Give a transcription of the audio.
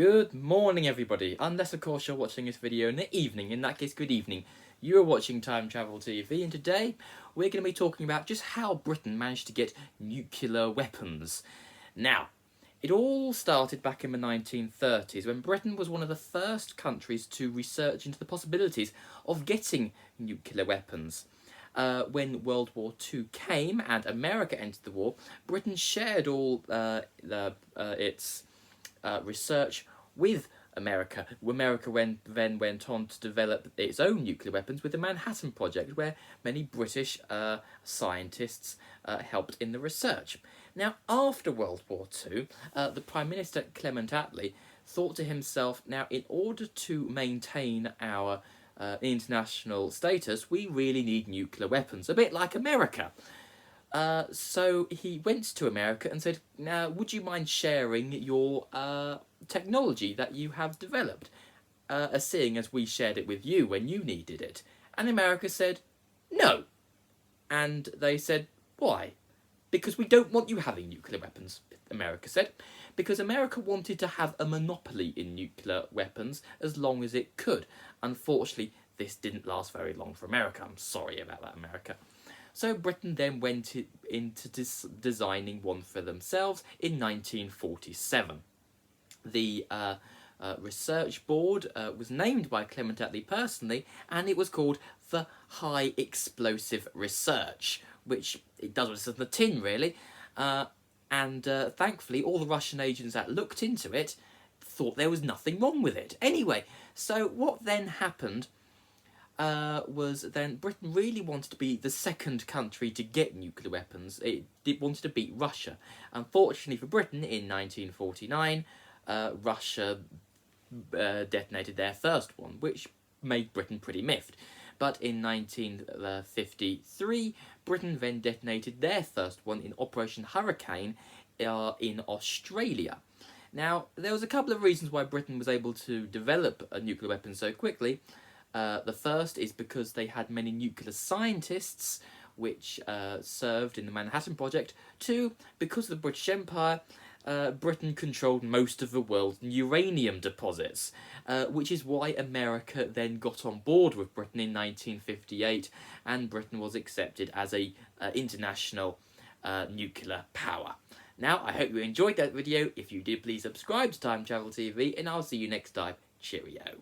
Good morning, everybody. Unless, of course, you're watching this video in the evening. In that case, good evening. You are watching Time Travel TV, and today we're going to be talking about just how Britain managed to get nuclear weapons. Now, it all started back in the 1930s when Britain was one of the first countries to research into the possibilities of getting nuclear weapons. When World War II came and America entered the war, Britain shared all its research with America. America then went on to develop its own nuclear weapons with the Manhattan Project, where many British scientists helped in the research. Now, after World War II, the Prime Minister, Clement Attlee, thought to himself, now, in order to maintain our international status, we really need nuclear weapons, a bit like America. So he went to America and said, now, would you mind sharing your technology that you have developed, seeing as we shared it with you when you needed it? And America said, no. And they said, why? Because we don't want you having nuclear weapons, America said. Because America wanted to have a monopoly in nuclear weapons as long as it could. Unfortunately, this didn't last very long for America. I'm sorry about that, America. So Britain then went into designing one for themselves in 1947. The research board was named by Clement Attlee personally, and it was called the High Explosive Research, which it does what it says in the tin, really. And thankfully, all the Russian agents that looked into it thought there was nothing wrong with it. Anyway, so what then happened was then Britain really wanted to be the second country to get nuclear weapons. It wanted to beat Russia. Unfortunately for Britain, in 1949, Russia detonated their first one, which made Britain pretty miffed. But in 1953, Britain then detonated their first one in Operation Hurricane in Australia. Now, there was a couple of reasons why Britain was able to develop a nuclear weapon so quickly. The first is because they had many nuclear scientists which served in the Manhattan Project. Two, because of the British Empire, Britain controlled most of the world's uranium deposits, which is why America then got on board with Britain in 1958, and Britain was accepted as a international nuclear power. Now, I hope you enjoyed that video. If you did, please subscribe to Time Travel TV, and I'll see you next time. Cheerio.